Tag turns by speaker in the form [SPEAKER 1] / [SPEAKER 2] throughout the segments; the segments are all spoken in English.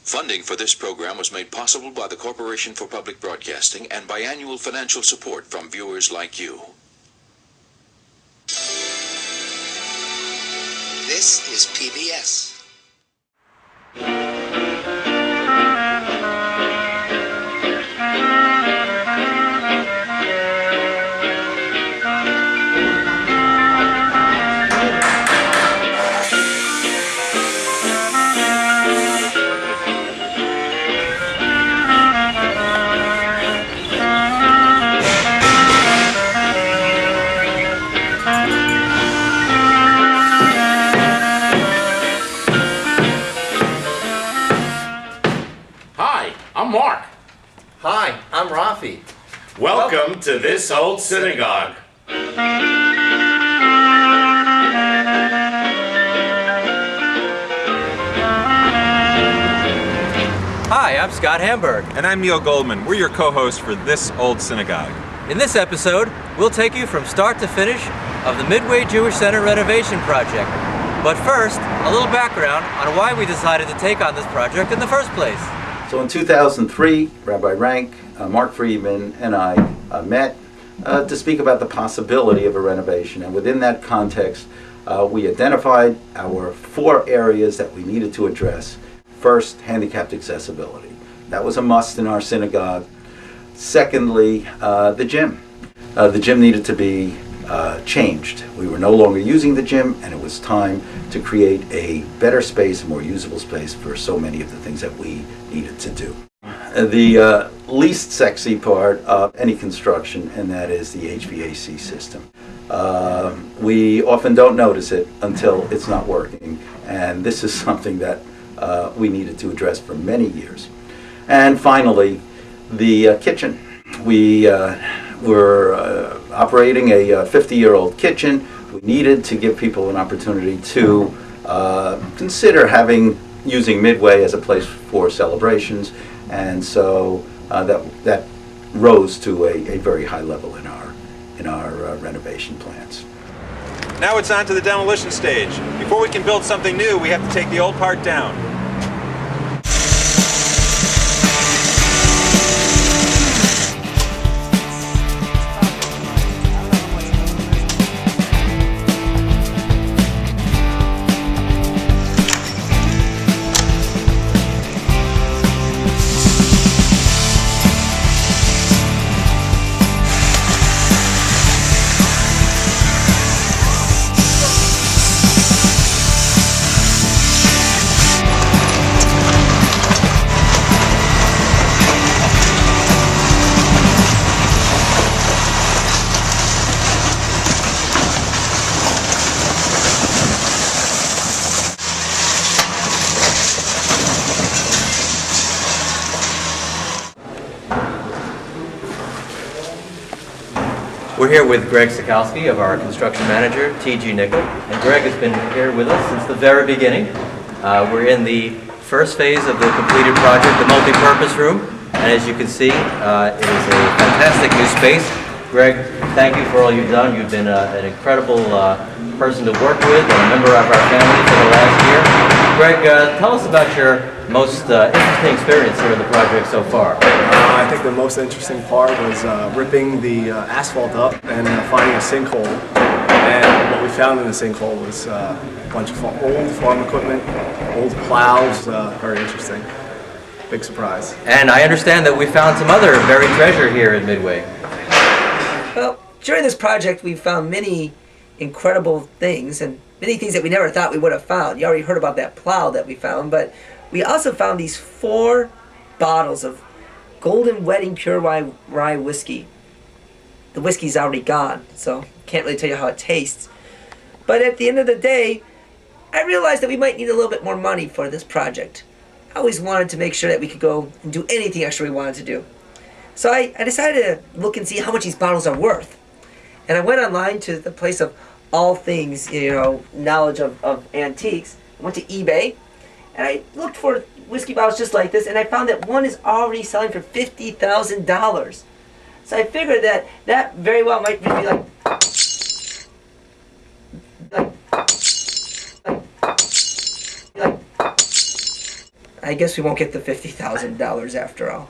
[SPEAKER 1] Funding for this program was made possible by the Corporation for Public Broadcasting and by annual financial support from viewers like you.
[SPEAKER 2] This is PBS.
[SPEAKER 3] Mark.
[SPEAKER 4] Hi, I'm Rafi.
[SPEAKER 3] Welcome to this Old Synagogue.
[SPEAKER 5] Hi, I'm Scott Hamburg.
[SPEAKER 6] And I'm Neil Goldman. We're your co-hosts for This Old Synagogue.
[SPEAKER 5] In this episode, we'll take you from start to finish of the Midway Jewish Center renovation project. But first, a little background on why we decided to take on this project in the first place.
[SPEAKER 7] So in 2003, Rabbi Rank, Mark Friedman, and I met to speak about the possibility of a renovation. And within that context, we identified our 4 areas that we needed to address. First, handicapped accessibility. That was a must in our synagogue. Secondly, the gym. The gym needed to be changed. We were no longer using the gym, and it was time to create a better space, a more usable space for so many of the things that we needed to do. The least sexy part of any construction, and that is the HVAC system. We often don't notice it until it's not working, and this is something that we needed to address for many years. And finally, the kitchen. We were operating a 50-year-old kitchen. We needed to give people an opportunity to consider using Midway as a place for celebrations, and so that rose to a very high level in our renovation plans.
[SPEAKER 6] Now it's on to the demolition stage. Before we can build something new, we have to take the old part down.
[SPEAKER 5] We're here with Greg Sikowski of our construction manager, T.G. Nickel. And Greg has been here with us since the very beginning. We're in the first phase of the completed project, the multi-purpose room. And as you can see, it is a fantastic new space. Greg, thank you for all you've done. You've been an incredible person to work with and a member of our family for the last year. Greg, tell us about your most interesting experience here in the project so far.
[SPEAKER 8] I think the most interesting part was ripping the asphalt up and finding a sinkhole. And what we found in the sinkhole was a bunch of old farm equipment, old plows. Very interesting. Big surprise.
[SPEAKER 5] And I understand that we found some other buried treasure here at Midway.
[SPEAKER 9] Well, during this project, we found many incredible things and many things that we never thought we would have found. You already heard about that plow that we found, but we also found these 4 bottles of Golden Wedding Pure Rye Whiskey. The whiskey's already gone, so can't really tell you how it tastes. But at the end of the day, I realized that we might need a little bit more money for this project. I always wanted to make sure that we could go and do anything extra we wanted to do. So I decided to look and see how much these bottles are worth. And I went online to the place of all things, knowledge of antiques. I went to eBay, and I looked for whiskey bottles just like this, and I found that one is already selling for $50,000. So I figured that very well might be like I guess we won't get the $50,000 after all.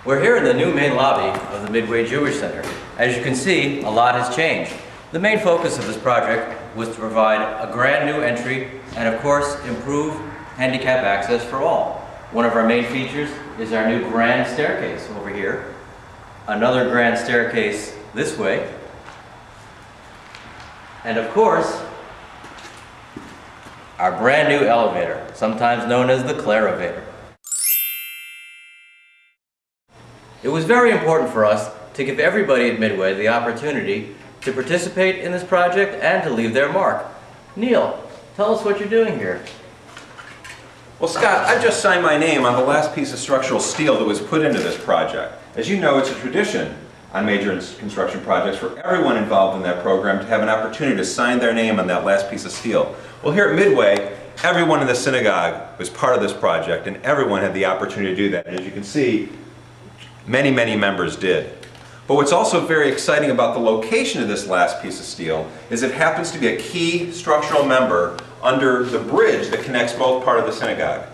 [SPEAKER 5] We're here in the new main lobby of the Midway Jewish Center. As you can see, a lot has changed. The main focus of this project was to provide a brand new entry and, of course, improve handicap access for all. One of our main features is our new grand staircase over here. Another grand staircase this way. And of course, our brand new elevator, sometimes known as the Clarivator. It was very important for us to give everybody at Midway the opportunity to participate in this project and to leave their mark. Neil, tell us what you're doing here.
[SPEAKER 6] Well, Scott, I've just signed my name on the last piece of structural steel that was put into this project. As you know, it's a tradition on major construction projects for everyone involved in that program to have an opportunity to sign their name on that last piece of steel. Well, here at Midway, everyone in the synagogue was part of this project, and everyone had the opportunity to do that. And as you can see, many, many members did. But what's also very exciting about the location of this last piece of steel is it happens to be a key structural member under the bridge that connects both part of the synagogue.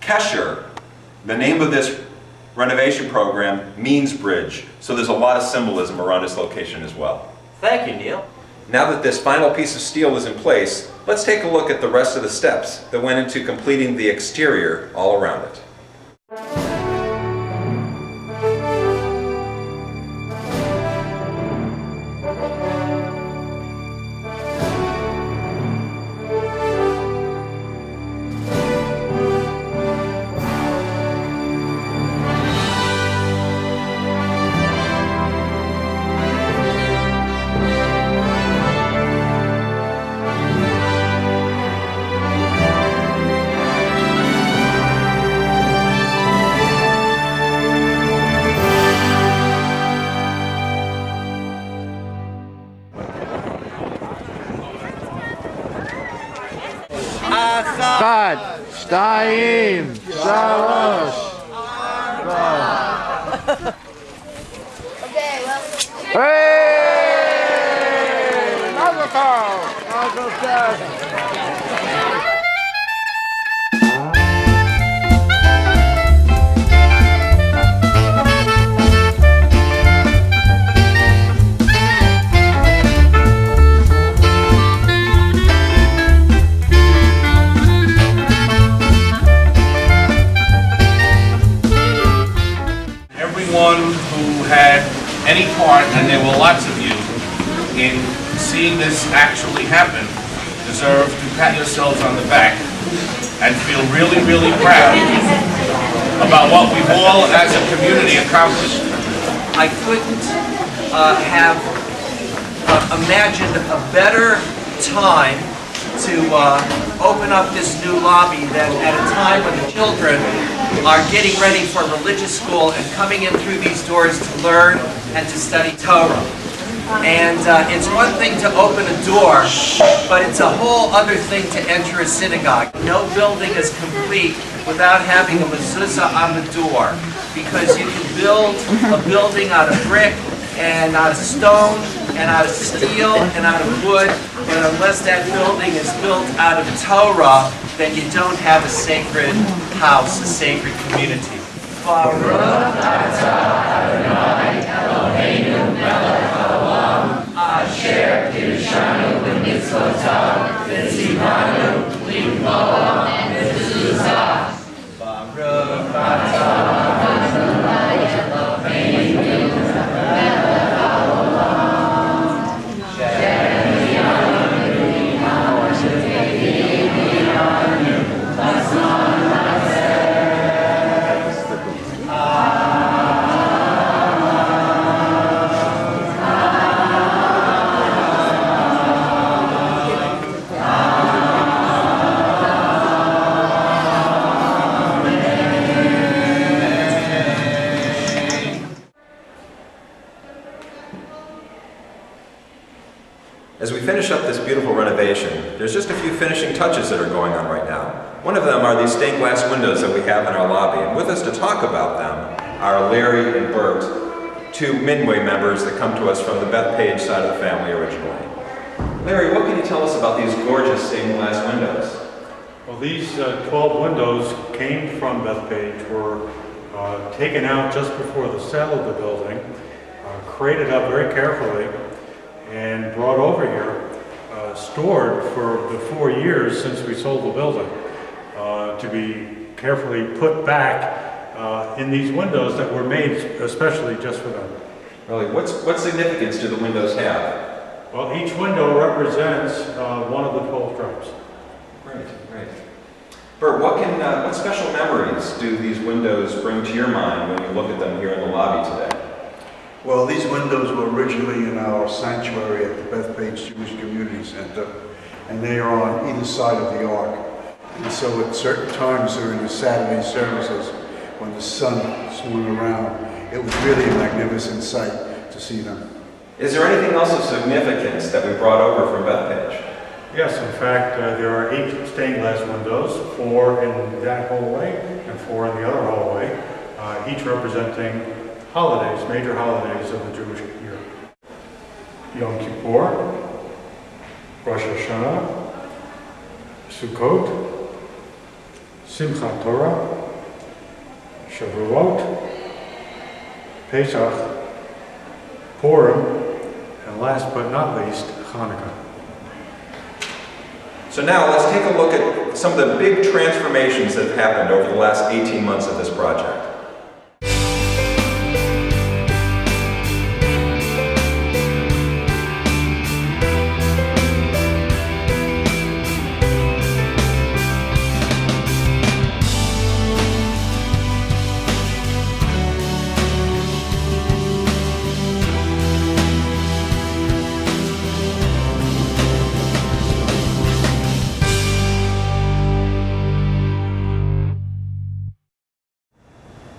[SPEAKER 6] Kesher, the name of this renovation program, means bridge, so there's a lot of symbolism around this location as well.
[SPEAKER 5] Thank you, Neil.
[SPEAKER 6] Now that this final piece of steel is in place, let's take a look at the rest of the steps that went into completing the exterior all around it.
[SPEAKER 10] אחד, שתיים, שלוש. היי! מזל טוב! מזל טוב!
[SPEAKER 3] Who had any part, and there were lots of you, in seeing this actually happen, deserve to pat yourselves on the back and feel really, really proud about what we've all as a community accomplished.
[SPEAKER 9] I couldn't have imagined a better time to open up this new lobby than at a time when the children are getting ready for religious school and coming in through these doors to learn and to study Torah. And it's one thing to open a door, but it's a whole other thing to enter a synagogue. No building is complete without having a mezuzah on the door, because you can build a building out of brick and out of stone and out of steel and out of wood, but unless that building is built out of Torah, then you don't have a sacred house, a sacred community. Baruch atah Adonai Eloheinu melech haolam asher kirshanu b'mitzvotav v'tzivanu l'kol mezuzah. Baruch atah Adonai Eloheinu melech haolam she'niyanu b'imanu she'niyanu b'zman
[SPEAKER 6] As we finish up this beautiful renovation, there's just a few finishing touches that are going on right now. One of them are these stained glass windows that we have in our lobby, and with us to talk about them are Larry and Bert, two Midway members that come to us from the Bethpage side of the family originally. Larry, what can you tell us about these gorgeous stained glass windows?
[SPEAKER 11] Well, these 12 windows came from Bethpage, were taken out just before the sale of the building, crated up very carefully, and brought over here, stored for the 4 years since we sold the building, to be carefully put back in these windows that were made especially just for them.
[SPEAKER 6] Really, what significance do the windows have?
[SPEAKER 11] Well, each window represents one of the 12 tribes.
[SPEAKER 6] Right. Bert, what special memories do these windows bring to your mind when you look at them here in the lobby today?
[SPEAKER 12] Well, these windows were originally in our sanctuary at the Bethpage Jewish Community Center, and they are on either side of the ark. And so at certain times during the Saturday services, when the sun swung around, it was really a magnificent sight to see them.
[SPEAKER 6] Is there anything else of significance that we brought over from Bethpage?
[SPEAKER 11] Yes, in fact, there are 8 stained glass windows, 4 in that hallway and 4 in the other hallway, each representing holidays, major holidays of the Jewish year. Yom Kippur, Rosh Hashanah, Sukkot, Simchat Torah, Shavuot, Pesach, Purim, and last but not least, Hanukkah.
[SPEAKER 6] So now let's take a look at some of the big transformations that have happened over the last 18 months of this project.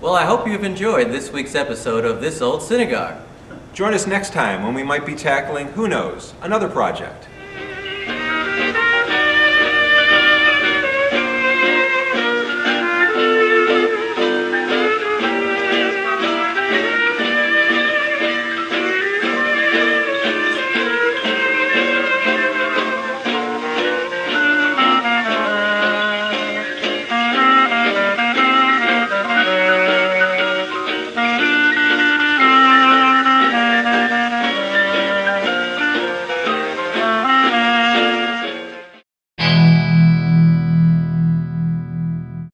[SPEAKER 5] Well, I hope you've enjoyed this week's episode of This Old Synagogue.
[SPEAKER 6] Join us next time when we might be tackling, who knows, another project.